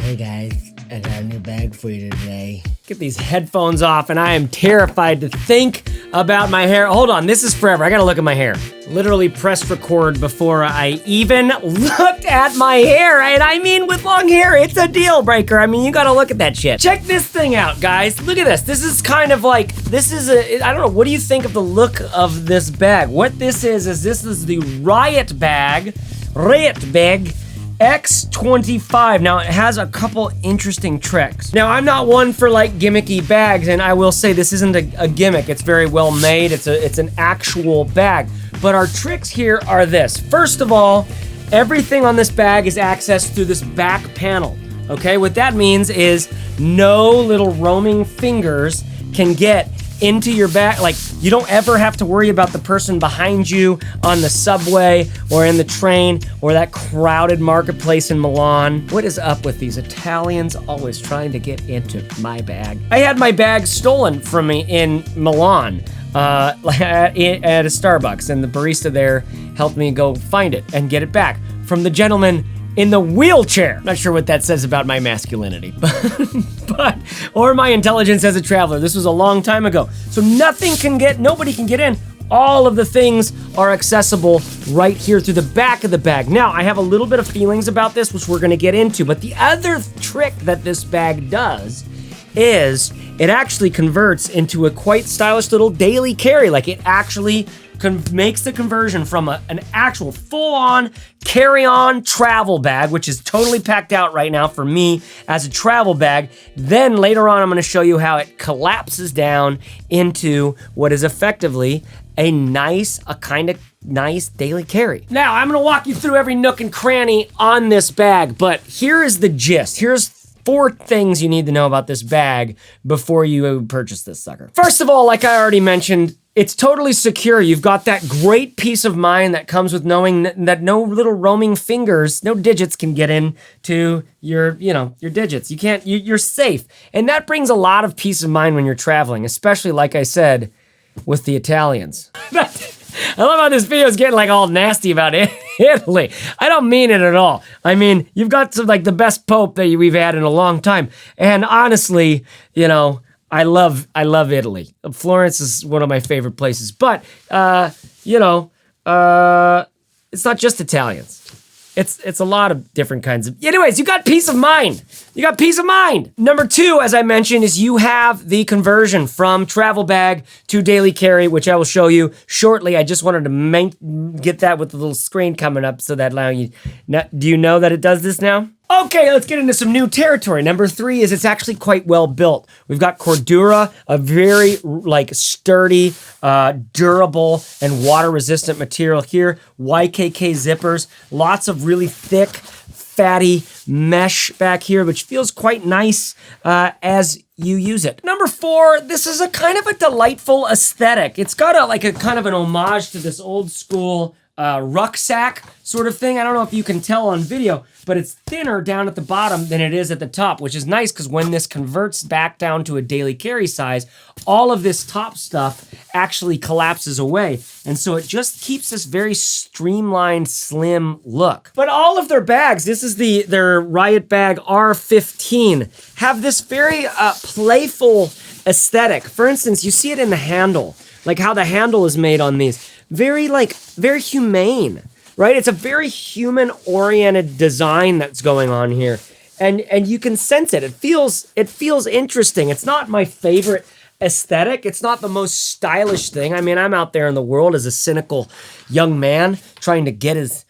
Hey guys, I got a new bag for you today. Get these headphones off, and I am terrified to think about my hair. Hold on, this is forever. I gotta look at my hair. Literally pressed record before I even looked at my hair. And I mean, with long hair, it's a deal breaker. I mean, you gotta look at that shit. Check this thing out, guys. Look at this. This is kind of like, I don't know, what do you think of the look of this bag? What this is the RiutBag X25. Now, it has a couple interesting tricks. Now, I'm not one for like gimmicky bags, and I will say this isn't a gimmick. It's very well made. It's an actual bag. But our tricks here are this. First of all, everything on this bag is accessed through this back panel. Okay, what that means is no little roaming fingers can get into your bag. Like, you don't ever have to worry about the person behind you on the subway or in the train or that crowded marketplace in Milan. What is up with these Italians always trying to get into my bag? I had my bag stolen from me in Milan at a Starbucks, and the barista there helped me go find it and get it back from the gentleman in the wheelchair. Not sure what that says about my masculinity, or my intelligence as a traveler. This was a long time ago. So nobody can get in. All of the things are accessible right here through the back of the bag. Now, I have a little bit of feelings about this, which we're gonna get into, but the other trick that this bag does is it actually converts into a quite stylish little daily carry. Like, it actually makes the conversion from an actual full-on carry-on travel bag, which is totally packed out right now for me as a travel bag. Then later on, I'm gonna show you how it collapses down into what is effectively a kind of nice daily carry. Now, I'm gonna walk you through every nook and cranny on this bag, but here is the gist. Here's 4 things you need to know about this bag before you purchase this sucker. First of all, like I already mentioned, it's totally secure. You've got that great peace of mind that comes with knowing that no little roaming fingers, no digits can get into your digits. You're safe. And that brings a lot of peace of mind when you're traveling, especially, like I said, with the Italians. I love how this video is getting like all nasty about Italy. I don't mean it at all. I mean, you've got some, like, the best pope that we've had in a long time. And honestly, I love Italy. Florence is one of my favorite places, but it's not just Italians. It's a lot of different kinds of. Anyways, you got peace of mind. You got peace of mind. Number 2, as I mentioned, is you have the conversion from travel bag to daily carry, which I will show you shortly. I just wanted to get that with the little screen coming up so that allow you. Do you know that it does this now? Okay, let's get into some new territory. Number 3 is it's actually quite well built. We've got Cordura, a very sturdy, durable, and water-resistant material here. YKK zippers, lots of really thick, fatty mesh back here, which feels quite nice as you use it. Number 4, this is a kind of a delightful aesthetic. It's got a kind of an homage to this old school rucksack sort of thing. I don't know if you can tell on video, but it's thinner down at the bottom than it is at the top, which is nice because when this converts back down to a daily carry size, all of this top stuff actually collapses away. And so it just keeps this very streamlined, slim look. But all of their bags, this is their RiutBag R15, have this very playful aesthetic. For instance, you see it in the handle, like how the handle is made on these. Very humane, right? It's a very human-oriented design that's going on here. And you can sense it. It feels interesting. It's not my favorite aesthetic. It's not the most stylish thing. I mean, I'm out there in the world as a cynical young man trying to get his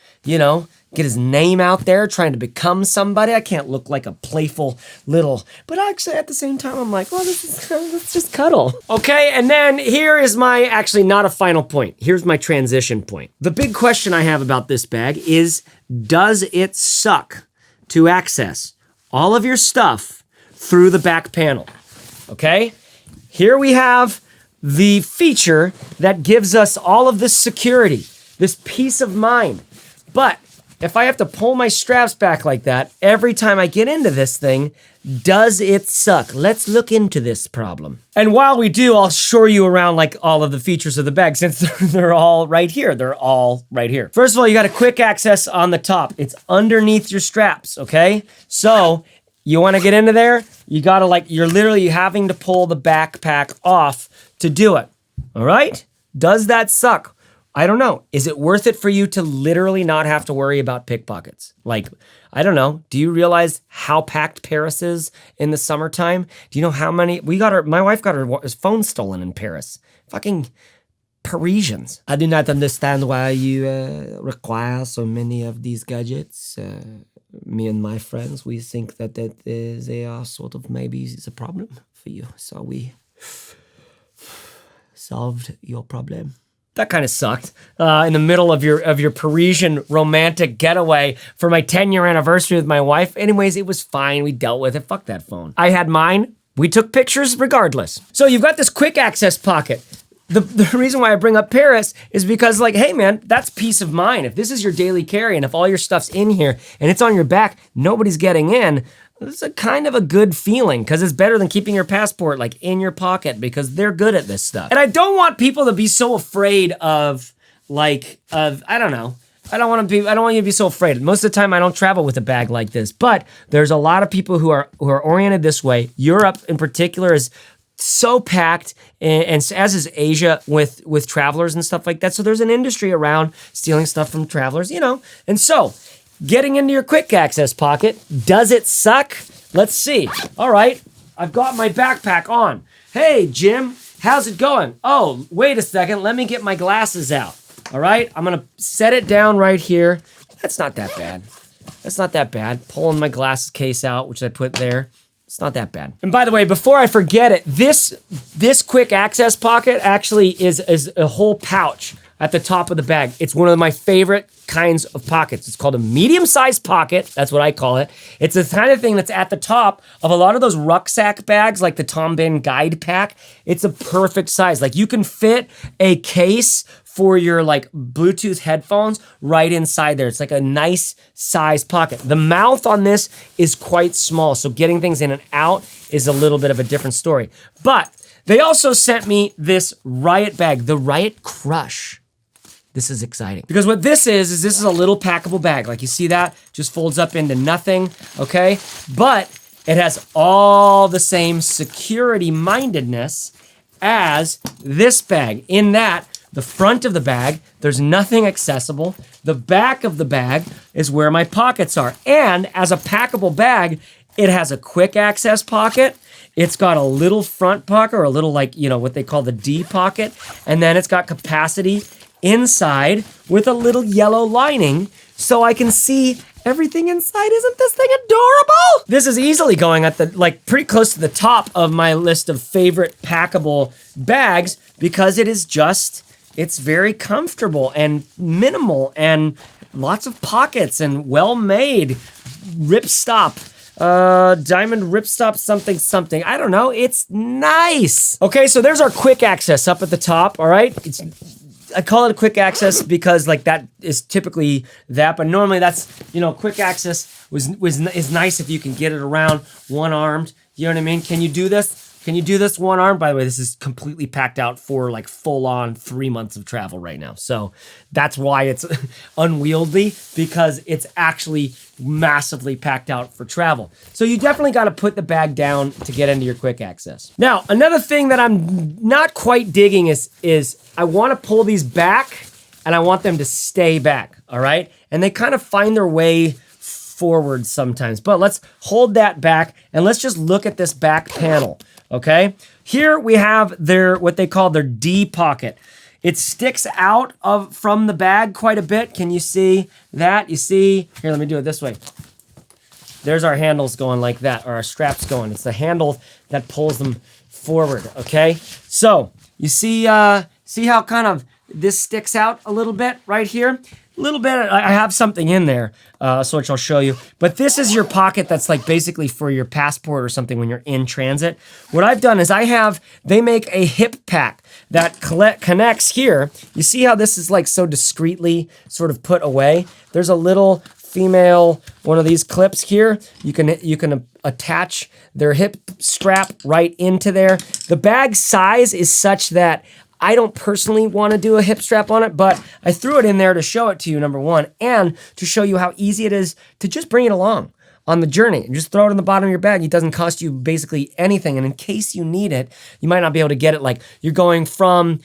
name out there, trying to become somebody. I can't look like a playful little, but actually at the same time, I'm like, well, let's just cuddle. Okay, and then here is actually not a final point. Here's my transition point. The big question I have about this bag is, does it suck to access all of your stuff through the back panel? Okay, here we have the feature that gives us all of this security, this peace of mind. But if I have to pull my straps back like that every time I get into this thing, does it suck? Let's look into this problem. And while we do, I'll show you around like all of the features of the bag since they're all right here. They're all right here. First of all, you got a quick access on the top. It's underneath your straps, okay? So You want to get into there? You got to you're literally having to pull the backpack off to do it. All right? Does that suck? I don't know. Is it worth it for you to literally not have to worry about pickpockets? I don't know. Do you realize how packed Paris is in the summertime? Do you know how many? My wife got her phone stolen in Paris. Fucking Parisians. I do not understand why you require so many of these gadgets. Me and my friends, we think that they are sort of maybe a problem for you. So we solved your problem. That kind of sucked. In the middle of your Parisian romantic getaway for my 10-year anniversary with my wife. Anyways, it was fine. We dealt with it. Fuck that phone. I had mine. We took pictures regardless. So you've got this quick access pocket. The reason why I bring up Paris is because hey man, that's peace of mind. If this is your daily carry and if all your stuff's in here and it's on your back, nobody's getting in, it's a kind of a good feeling because it's better than keeping your passport in your pocket because they're good at this stuff. And I don't want people to be so afraid of I don't know. I don't want you to be so afraid. Most of the time I don't travel with a bag like this, but there's a lot of people who are oriented this way. Europe in particular is so packed, and as is Asia with travelers and stuff like that. So there's an industry around stealing stuff from travelers, And so, getting into your quick access pocket, does it suck? Let's see. All right, I've got my backpack on. Hey, Jim, how's it going? Oh, wait a second, let me get my glasses out. All right, I'm gonna set it down right here. That's not that bad. That's not that bad. Pulling my glasses case out, which I put there. It's not that bad. And by the way, before I forget it, this quick access pocket actually is a whole pouch at the top of the bag. It's one of my favorite kinds of pockets. It's called a medium-sized pocket. That's what I call it. It's the kind of thing that's at the top of a lot of those rucksack bags, like the Tom Ben Guide Pack. It's a perfect size. You can fit a case for your Bluetooth headphones right inside there. It's a nice size pocket. The mouth on this is quite small, so getting things in and out is a little bit of a different story. But they also sent me this Riut bag, the Riut Crush. This is exciting because what this is this is a little packable bag. You see that? Just folds up into nothing, okay? But it has all the same security mindedness as this bag in that the front of the bag, there's nothing accessible. The back of the bag is where my pockets are. And as a packable bag, it has a quick access pocket. It's got a little front pocket or a little what they call the D pocket. And then it's got capacity inside with a little yellow lining so I can see everything inside. Isn't this thing adorable? This is easily going at the, pretty close to the top of my list of favorite packable bags because it is it's very comfortable and minimal and lots of pockets and well-made ripstop, diamond ripstop something. I don't know. It's nice. Okay, so there's our quick access up at the top, all right? I call it a quick access because that is typically that, but normally that's, quick access is nice if you can get it around one-armed. You know what I mean? Can you do this? Can you do this one arm? By the way, this is completely packed out for full on 3 months of travel right now. So that's why it's unwieldy because it's actually massively packed out for travel. So you definitely got to put the bag down to get into your quick access. Now, another thing that I'm not quite digging is I want to pull these back and I want them to stay back, all right? And they kind of find their way forward sometimes, but let's hold that back and let's just look at this back panel. Okay, here we have what they call their D pocket. It sticks out from the bag quite a bit. Can you see that? You see, here, let me do it this way. There's our handles going like that, or our straps going. It's the handle that pulls them forward, okay? So you see how kind of this sticks out a little bit right here? A little bit, I have something in there, so which I'll show you. But this is your pocket that's basically for your passport or something when you're in transit. What I've done is they make a hip pack that connects here. You see how this is so discreetly sort of put away? There's a little female, one of these clips here. You can attach their hip strap right into there. The bag size is such that I don't personally want to do a hip strap on it, but I threw it in there to show it to you, number one, and to show you how easy it is to just bring it along. on the journey. And just throw it in the bottom of your bag. It doesn't cost you basically anything. And in case you need it, you might not be able to get it. Like you're going from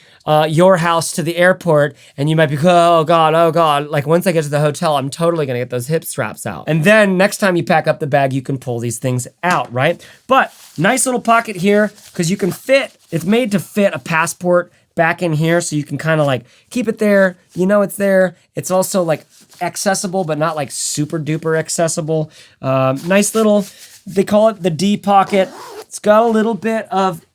your house to the airport and you might be, oh God. Like once I get to the hotel, I'm totally gonna get those hip straps out. And then next time you pack up the bag, you can pull these things out, right? But nice little pocket here, because you can fit, it's made to fit a passport back in here, so you can kind of like keep it there, you know it's there. It's also like accessible, but not like super duper accessible. Nice little, they call it the D pocket. It's got a little bit of,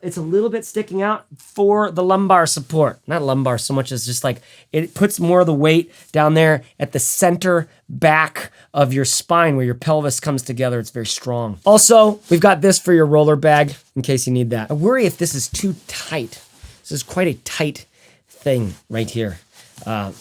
it's a little bit sticking out for the lumbar support. Not lumbar so much as just like, it puts more of the weight down there at the center back of your spine where your pelvis comes together. It's very strong. Also, we've got this for your roller bag in case you need that. I worry if this is too tight. This is quite a tight thing right here. I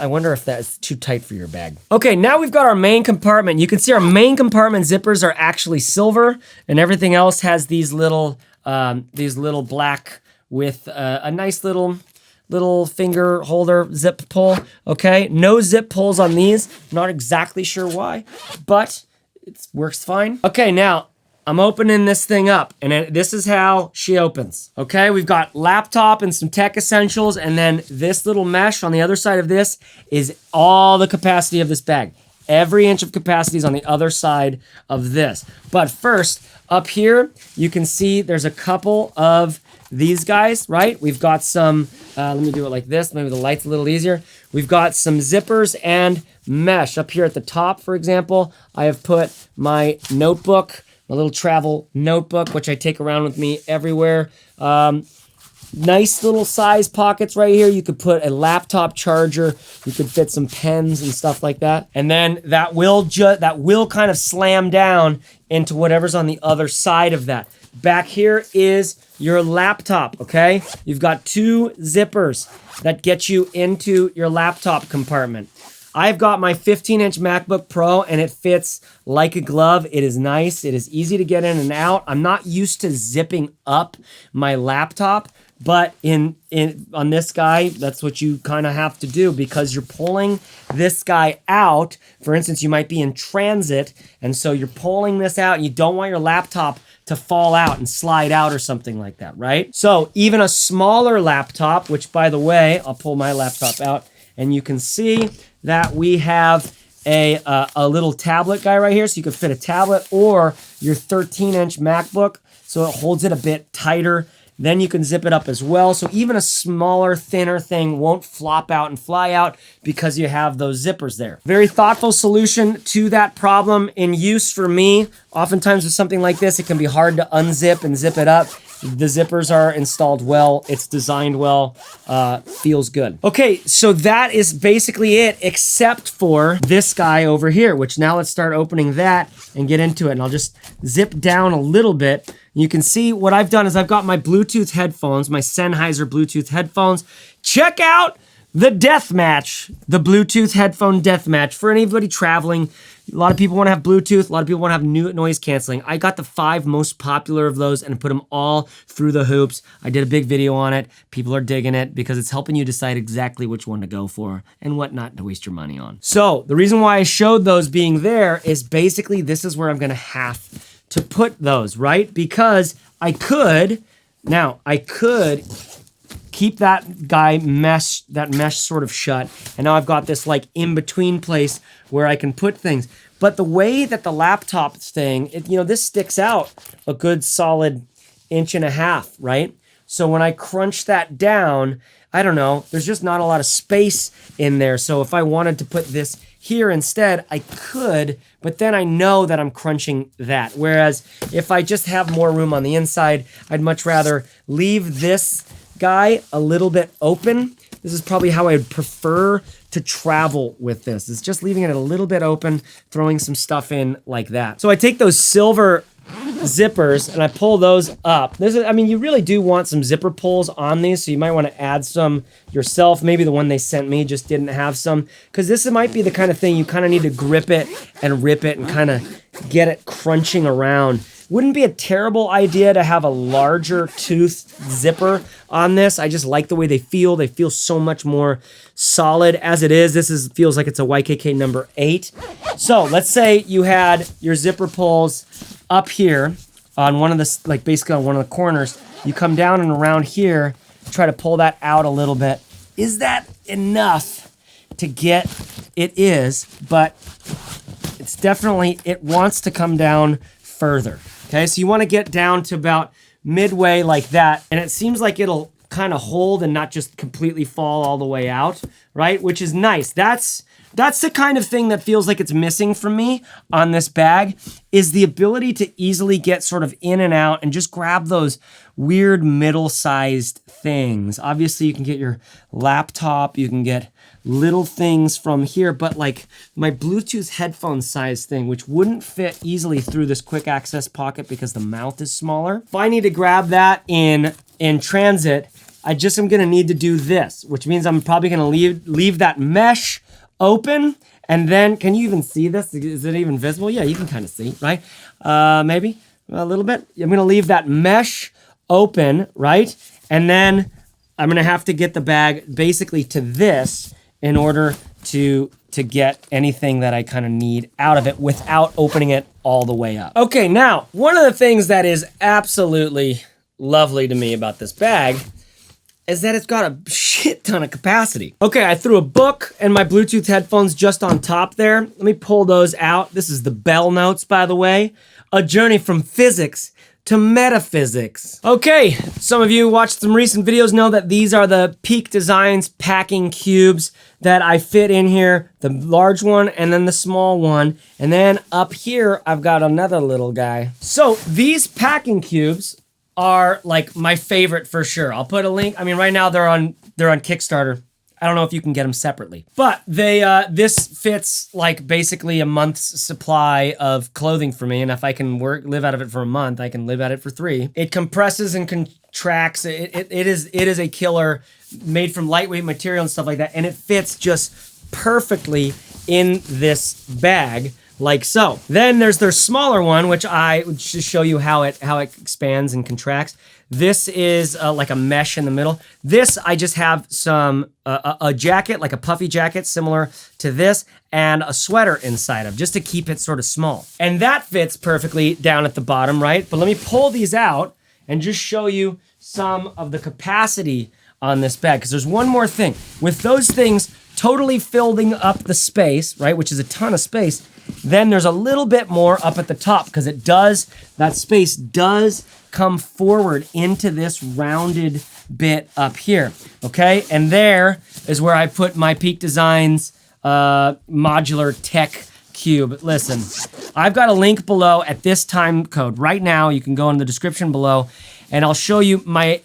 wonder if that's too tight for your bag. Okay, now we've got our main compartment. You can see our main compartment zippers are actually silver, and everything else has these little black with a nice little finger holder zip pull. Okay, no zip pulls on these. Not exactly sure why, but it works fine. Okay, now I'm opening this thing up, and this is how she opens. Okay, we've got laptop and some tech essentials, and then this little mesh on the other side of this is all the capacity of this bag. Every inch of capacity is on the other side of this. But first, up here, you can see there's a couple of these guys, right? We've got some, let me do it like this, maybe the light's a little easier. We've got some zippers and mesh. Up here at the top, for example, I have put my notebook, my little travel notebook, which I take around with me everywhere. Nice little size pockets right here. You could put a laptop charger. You could fit some pens and stuff like that. And then that will kind of slam down into whatever's on the other side of that. Back here is your laptop, okay? You've got two zippers that get you into your laptop compartment. I've got my 15-inch MacBook Pro, and it fits like a glove. It is nice. It is easy to get in and out. I'm not used to zipping up my laptop, but on this guy, that's what you kind of have to do, because you're pulling this guy out. For instance, you might be in transit, and so you're pulling this out, and you don't want your laptop to fall out and slide out or something like that, right? So even a smaller laptop, which by the way, I'll pull my laptop out, and you can see that we have a little tablet guy right here. So you can fit a tablet or your 13-inch MacBook. So it holds it a bit tighter. Then you can zip it up as well. So even a smaller, thinner thing won't flop out and fly out because you have those zippers there. Very thoughtful solution to that problem. In use for me, oftentimes with something like this, it can be hard to unzip and zip it up. The zippers are installed well. It's designed well. Feels good. Okay, so that is basically it, except for this guy over here, which now let's start opening that and get into it. And I'll just zip down a little bit. You can see what I've done is I've got my Bluetooth headphones, my Sennheiser Bluetooth headphones. Check out the Deathmatch, the Bluetooth headphone Deathmatch. For anybody traveling, a lot of people want to have Bluetooth, a lot of people want to have noise canceling. I got the 5 most popular of those and put them all through the hoops. I did a big video on it. People are digging it because it's helping you decide exactly which one to go for and what not to waste your money on. So the reason why I showed those being there is basically this is where I'm going to have to put those, right? Because I could keep that mesh sort of shut, and now I've got this like in-between place where I can put things. But the way that the laptop's thing, this sticks out a good solid 1.5 inches, right? So when I crunch that down, I don't know, there's just not a lot of space in there. So if I wanted to put this here instead, I could, but then I know that I'm crunching that. Whereas if I just have more room on the inside, I'd much rather leave this guy a little bit open. This is probably how I would prefer to travel with this. It's just leaving it a little bit open, throwing some stuff in like that. So I take those silver zippers and I pull those up. You really do want some zipper pulls on these, so you might want to add some yourself. Maybe the one they sent me just didn't have some, because this might be the kind of thing you kind of need to grip it and rip it and kind of get it crunching around Wouldn't be a terrible idea to have a larger tooth zipper on this. I just like the way they feel. They feel so much more solid as it is. This feels like it's a YKK number 8. So let's say you had your zipper pulls up here on one of the, like basically on one of the corners. You come down and around here, try to pull that out a little bit. Is that enough to get? It is, but it's definitely, it wants to come down further. Okay, so you want to get down to about midway like that, and it seems like it'll kind of hold and not just completely fall all the way out, right? Which is nice. That's the kind of thing that feels like it's missing from me on this bag, is the ability to easily get sort of in and out and just grab those weird middle-sized things. Obviously, you can get your laptop, you can get little things from here, but like my Bluetooth headphone size thing, which wouldn't fit easily through this quick access pocket because the mouth is smaller. If I need to grab that in transit, I just am gonna need to do this, which means I'm probably gonna leave that mesh open, and then, can you even see this? Is it even visible? Yeah, you can kind of see, right? Maybe a little bit. I'm gonna leave that mesh open, right? And then I'm gonna have to get the bag basically to this in order to get anything that I kind of need out of it without opening it all the way up. Okay, now, one of the things that is absolutely lovely to me about this bag is that it's got a shit ton of capacity. Okay, I threw a book and my Bluetooth headphones just on top there. Let me pull those out. This is the Bell Notes, by the way. A journey from physics to metaphysics. Okay, some of you who watched some recent videos know that these are the Peak Designs packing cubes that I fit in here, the large one and then the small one. And then up here, I've got another little guy. So these packing cubes are like my favorite for sure. I'll put a link. I mean, right now they're on Kickstarter. I don't know if you can get them separately, but they this fits like basically a month's supply of clothing for me. And if I can live out of it for a month, I can live at it for 3. It compresses and contracts. It is a killer, made from lightweight material and stuff like that. And it fits just perfectly in this bag, like so. Then there's their smaller one, which I would just show you how it expands and contracts. This is like a mesh in the middle. This, I just have some, a jacket, like a puffy jacket similar to this, and a sweater inside of, just to keep it sort of small. And that fits perfectly down at the bottom, right? But let me pull these out and just show you some of the capacity on this bag, because there's one more thing. With those things totally filling up the space, right, which is a ton of space, then there's a little bit more up at the top, because that space does come forward into this rounded bit up here, okay? And there is where I put my Peak Designs modular tech cube. Listen, I've got a link below at this time code. Right now, you can go in the description below, and I'll show you my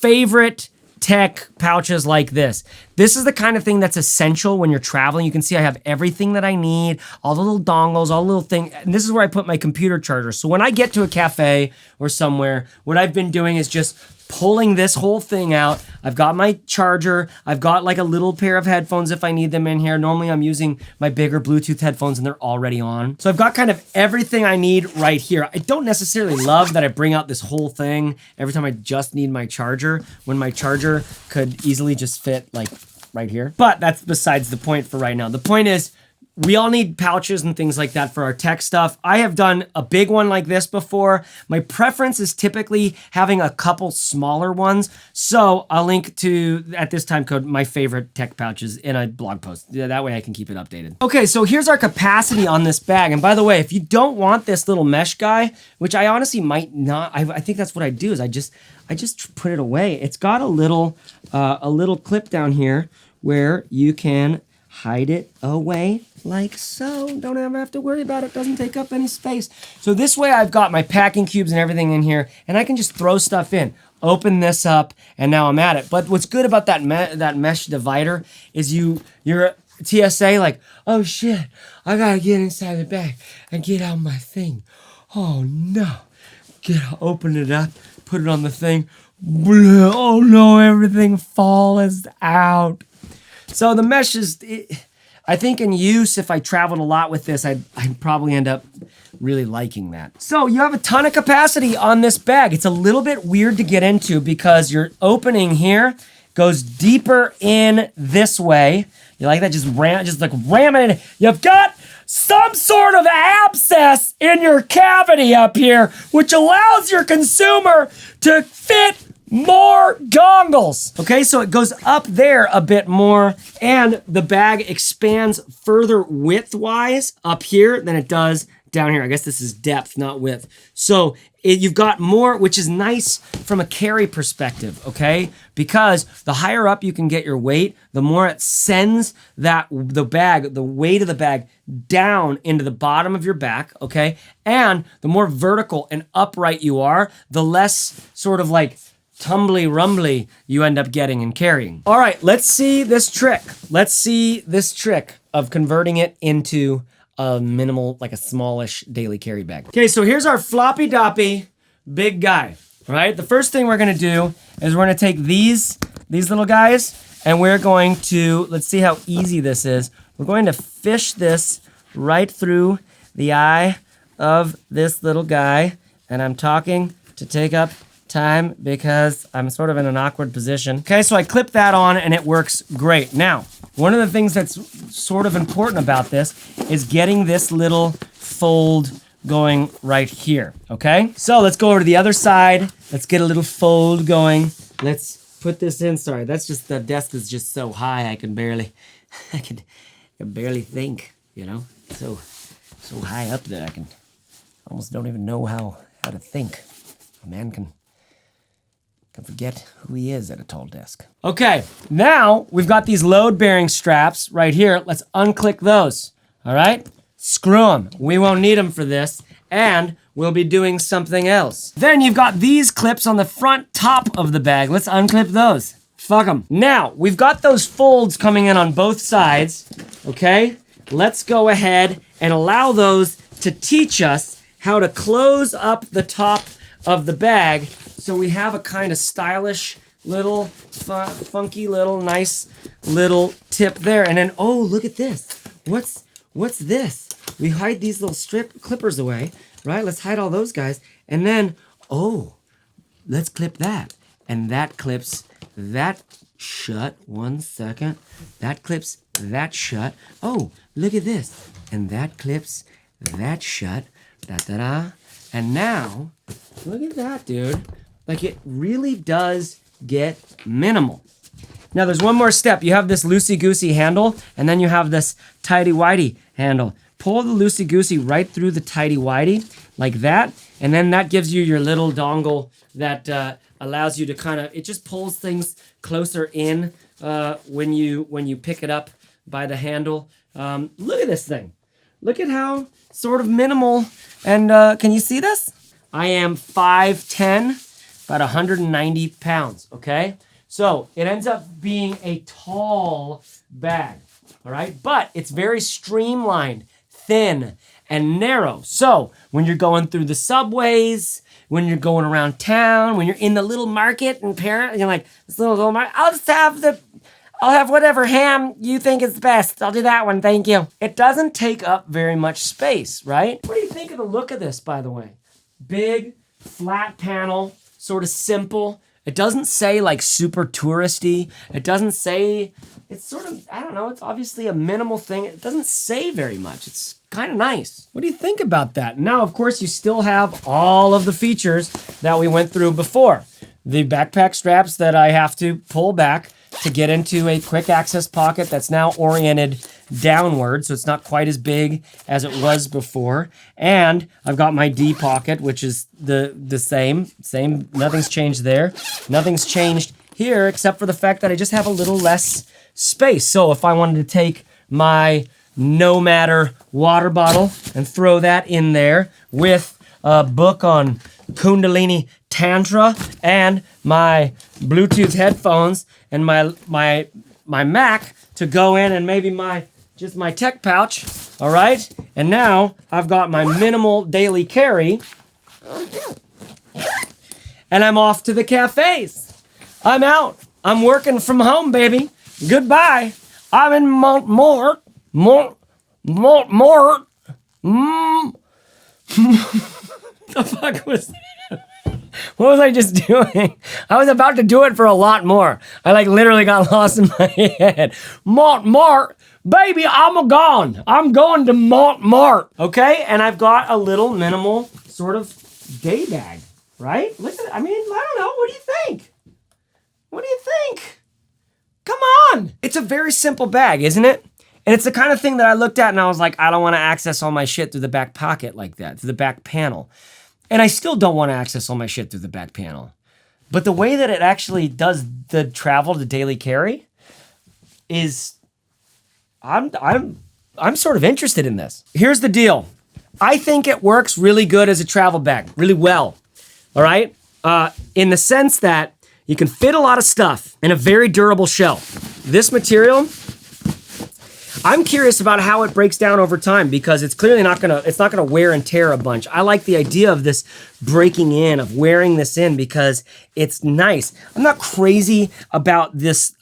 favorite tech pouches like this. This is the kind of thing that's essential when you're traveling. You can see I have everything that I need, all the little dongles, all the little things. And this is where I put my computer charger. So when I get to a cafe or somewhere, what I've been doing is just pulling this whole thing out. I've got my charger. I've got like a little pair of headphones if I need them in here. Normally I'm using my bigger Bluetooth headphones and they're already on. So I've got kind of everything I need right here. I don't necessarily love that I bring out this whole thing every time I just need my charger, when my charger could easily just fit like right here. But that's besides the point for right now. The point is, we all need pouches and things like that for our tech stuff. I have done a big one like this before. My preference is typically having a couple smaller ones. So I'll link to, at this time code, my favorite tech pouches in a blog post. That way I can keep it updated. Okay, so here's our capacity on this bag. And by the way, if you don't want this little mesh guy, which I honestly might not, I think that's what I do, is I just put it away. It's got a little clip down here where you can hide it away like so. Don't ever have to worry about it. Doesn't take up any space. So this way I've got my packing cubes and everything in here, and I can just throw stuff in. Open this up, and now I'm at it. But what's good about that mesh divider is you're TSA like, oh shit, I gotta get inside the bag and get out my thing. Oh no. Open it up, put it on the thing. Oh no, everything falls out. So the mesh is, I think in use, if I traveled a lot with this, I'd probably end up really liking that. So you have a ton of capacity on this bag. It's a little bit weird to get into because your opening here goes deeper in this way. You like that? Just like ramming it. You've got some sort of abscess in your cavity up here, which allows your consumer to fit more dongles. Okay, so it goes up there a bit more, and the bag expands further width-wise up here than it does down here. I guess this is depth, not width. So you've got more, which is nice from a carry perspective, okay? Because the higher up you can get your weight, the more it sends the weight of the bag down into the bottom of your back, okay? And the more vertical and upright you are, the less sort of like tumbly rumbly you end up getting and carrying. All right, let's see this trick. Let's see this trick of converting it into a minimal, like a smallish daily carry bag. Okay, so here's our floppy doppy big guy, right? The first thing we're gonna do is we're gonna take these little guys and we're going to, let's see how easy this is. We're going to fish this right through the eye of this little guy. And I'm talking to take up time because I'm sort of in an awkward position. Okay, so I clip that on and it works great. Now, one of the things that's sort of important about this is getting this little fold going right here, okay? So let's go over to the other side. Let's get a little fold going. Let's put this in. Sorry, that's just, the desk is just so high I can barely think, you know? So high up that I almost don't even know how to think. A man can forget who he is at a tall desk. Okay, now we've got these load-bearing straps right here. Let's unclick those, all right? Screw them. We won't need them for this, and we'll be doing something else. Then you've got these clips on the front top of the bag. Let's unclip those. Fuck them. Now, we've got those folds coming in on both sides, okay? Let's go ahead and allow those to teach us how to close up the top of the bag so we have a kind of stylish little funky little nice little tip there. And then, oh, look at this. What's this? We hide these little strip clippers away, right? Let's hide all those guys. And then, oh, let's clip that. And that clips that shut. 1 second. That clips that shut. Oh, look at this. And that clips that shut. Da-da-da. And now, look at that, dude. Like, it really does get minimal. Now, there's one more step. You have this loosey-goosey handle, and then you have this tighty-whitey handle. Pull the loosey-goosey right through the tighty-whitey, like that, and then that gives you your little dongle that allows you to kind of, it just pulls things closer in when you pick it up by the handle. Look at this thing. Look at how sort of minimal, and can you see this? I am 5'10", about 190 pounds, okay? So it ends up being a tall bag, all right? But it's very streamlined, thin, and narrow. So when you're going through the subways, when you're going around town, when you're in the little market and you're like, this little market, I'll have whatever ham you think is the best. I'll do that one, thank you. It doesn't take up very much space, right? What do you think of the look of this, by the way? Big, flat panel, sort of simple. It doesn't say like super touristy. It doesn't say, it's sort of, I don't know, it's obviously a minimal thing. It doesn't say very much. It's kind of nice. What do you think about that? Now, of course, you still have all of the features that we went through before. The backpack straps that I have to pull back to get into a quick access pocket that's now oriented downward, so it's not quite as big as it was before. And I've got my D pocket, which is the same, nothing's changed there. Nothing's changed here, except for the fact that I just have a little less space. So if I wanted to take my Nomader water bottle and throw that in there with a book on Kundalini Tantra and my Bluetooth headphones and my Mac to go in, and maybe my tech pouch, all right? And now I've got my minimal daily carry, and I'm off to the cafes. I'm out. I'm working from home, baby. Goodbye. I'm in The fuck was that? What was I just doing? I was about to do it for a lot more. I like literally got lost in my head. Montmartre, baby, I'm gone. I'm going to Montmartre. Okay, and I've got a little minimal sort of day bag, right? Look at it. I mean, I don't know. What do you think? What do you think? Come on. It's a very simple bag, isn't it? And it's the kind of thing that I looked at and I was like, I don't want to access all my shit through the back pocket like that, through the back panel. And I still don't want to access all my shit through the back panel. But the way that it actually does the travel to daily carry is, I'm sort of interested in this. Here's the deal. I think it works really good as a travel bag, really well. All right? In the sense that you can fit a lot of stuff in a very durable shell. This material, I'm curious about how it breaks down over time because it's clearly not gonna wear and tear a bunch. I like the idea of this breaking in, of wearing this in because it's nice. I'm not crazy about this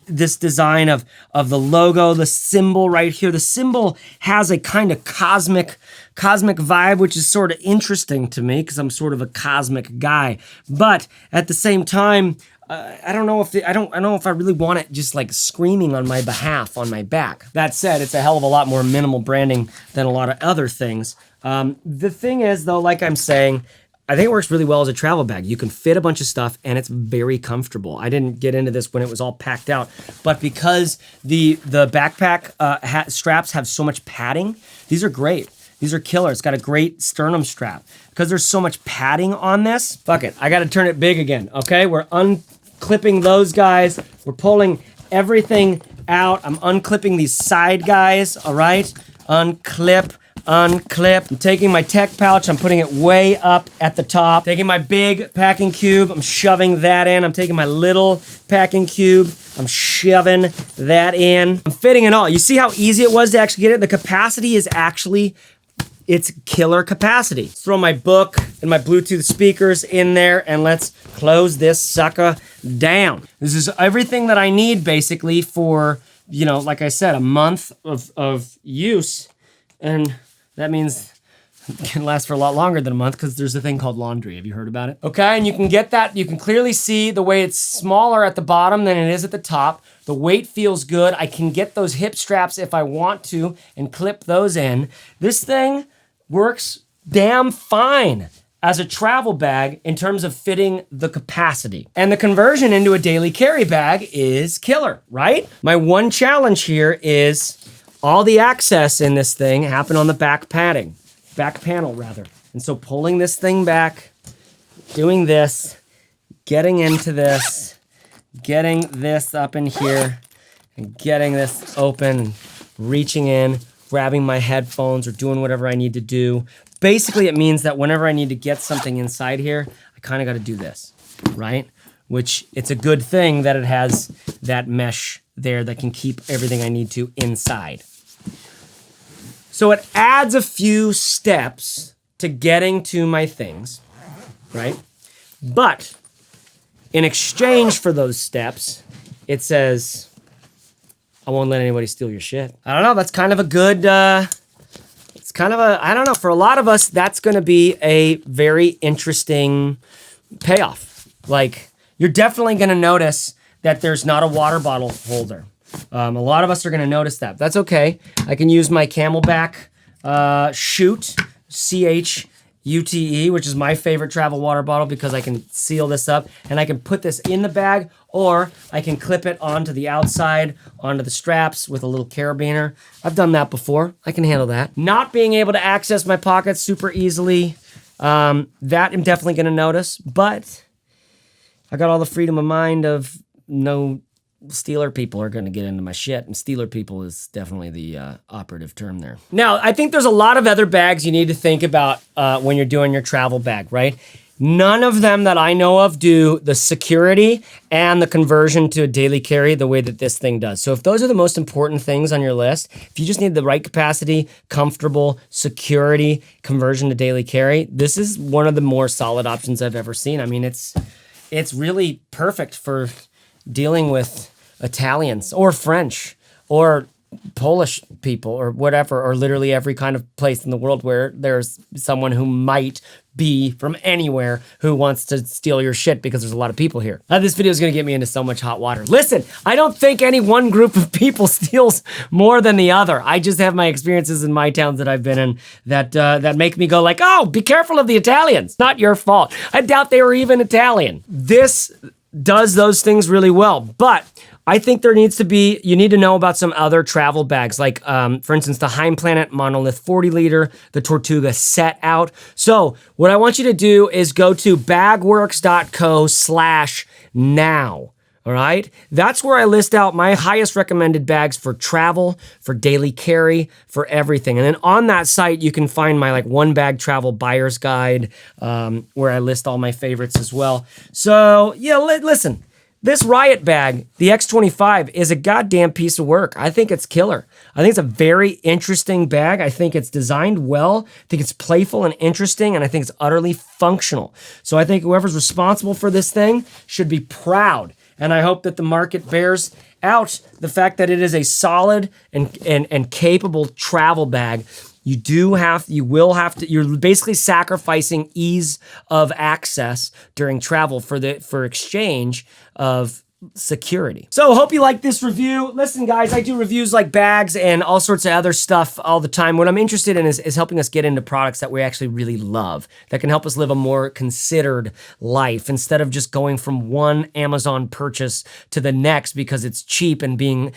this design of the logo, the symbol right here. The symbol has a kind of cosmic vibe, which is sort of interesting to me because I'm sort of a cosmic guy. But at the same time, I don't know if I really want it just like screaming on my behalf on my back. That said, it's a hell of a lot more minimal branding than a lot of other things. The thing is though, like I'm saying, I think it works really well as a travel bag. You can fit a bunch of stuff and it's very comfortable. I didn't get into this when it was all packed out, but because the backpack straps have so much padding, these are great. These are killer. It's got a great sternum strap. Because there's so much padding on this, fuck it, I gotta turn it big again, okay? We're unclipping those guys. We're pulling everything out. I'm unclipping these side guys, all right? Unclip. I'm taking my tech pouch, I'm putting it way up at the top. Taking my big packing cube, I'm shoving that in. I'm taking my little packing cube, I'm shoving that in. I'm fitting it all. You see how easy it was to actually get it? The capacity is actually, it's killer capacity. Let's throw my book and my Bluetooth speakers in there and let's close this sucker down. This is everything that I need basically for, you know, like I said, a month of use. And that means it can last for a lot longer than a month because there's a thing called laundry. Have you heard about it? Okay, and you can get that. You can clearly see the way it's smaller at the bottom than it is at the top. The weight feels good. I can get those hip straps if I want to and clip those in. This thing works damn fine as a travel bag in terms of fitting the capacity. And the conversion into a daily carry bag is killer, right? My one challenge here is all the access in this thing happen on the back panel rather. And so pulling this thing back, doing this, getting into this, getting this up in here, and getting this open, reaching in, grabbing my headphones or doing whatever I need to do. Basically, it means that whenever I need to get something inside here, I kind of got to do this, right? Which it's a good thing that it has that mesh there that can keep everything I need to inside. So it adds a few steps to getting to my things, right? But in exchange for those steps, it says, I won't let anybody steal your shit. I don't know, that's kind of a good, it's kind of a, I don't know, for a lot of us, that's gonna be a very interesting payoff. Like, you're definitely gonna notice that there's not a water bottle holder. A lot of us are gonna notice that. That's okay. I can use my Camelback Chute, Chute, which is my favorite travel water bottle because I can seal this up and I can put this in the bag or I can clip it onto the outside, onto the straps with a little carabiner. I've done that before. I can handle that. Not being able to access my pockets super easily, that I'm definitely gonna notice, but I got all the freedom of mind of no Steeler people are going to get into my shit, and Steeler people is definitely the operative term there. Now, I think there's a lot of other bags you need to think about when you're doing your travel bag, right? None of them that I know of do the security and the conversion to a daily carry the way that this thing does. So if those are the most important things on your list, if you just need the right capacity, comfortable, security, conversion to daily carry, this is one of the more solid options I've ever seen. I mean, it's really perfect for dealing with Italians or French or Polish people or whatever, or literally every kind of place in the world where there's someone who might be from anywhere who wants to steal your shit because there's a lot of people here. This video is gonna get me into so much hot water. Listen, I don't think any one group of people steals more than the other. I just have my experiences in my towns that I've been in that make me go like, oh, be careful of the Italians. Not your fault. I doubt they were even Italian. This does those things really well, but I think you need to know about some other travel bags, like for instance, the Heimplanet Monolith 40 liter, the Tortuga Set Out. So what I want you to do is go to bagworks.co/now. All right, that's where I list out my highest recommended bags for travel, for daily carry, for everything. And then on that site, you can find my like one bag travel buyer's guide, where I list all my favorites as well. So yeah, listen. This Riut bag, the X25, is a goddamn piece of work. I think it's killer. I think it's a very interesting bag. I think it's designed well. I think it's playful and interesting, and I think it's utterly functional. So I think whoever's responsible for this thing should be proud. And I hope that the market bears out the fact that it is a solid and capable travel bag. You're basically sacrificing ease of access during travel for exchange of security. So hope you like this review. Listen, guys, I do reviews like bags and all sorts of other stuff all the time. What I'm interested in is helping us get into products that we actually really love, that can help us live a more considered life instead of just going from one Amazon purchase to the next because it's cheap and being,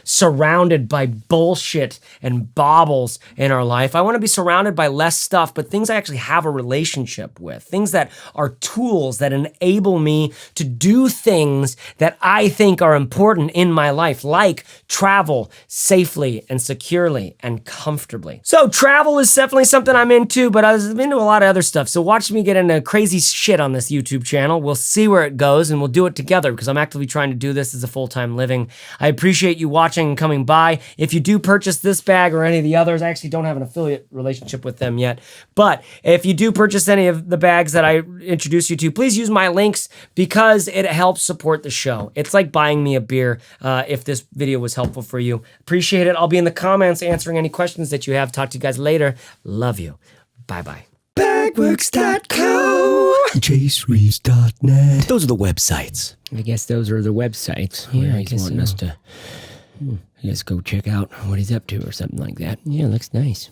surrounded by bullshit and baubles in our life. I want to be surrounded by less stuff, but things I actually have a relationship with, things that are tools that enable me to do things that I think are important in my life, like travel safely and securely and comfortably. So travel is definitely something I'm into, but I'm into a lot of other stuff. So watch me get into crazy shit on this YouTube channel. We'll see where it goes and we'll do it together because I'm actively trying to do this as a full-time living. I appreciate you watching and coming by. If you do purchase this bag or any of the others, I actually don't have an affiliate relationship with them yet, but if you do purchase any of the bags that I introduce you to, please use my links because it helps support the show. It's like buying me a beer if this video was helpful for you. Appreciate it. I'll be in the comments answering any questions that you have. Talk to you guys later. Love you. Bye-bye. Bagworks.co, chasereeves.net. Those are the websites. I guess those are the websites. Yeah, I he's guess wanting us to, I guess, go check out what he's up to or something like that. Yeah, looks nice.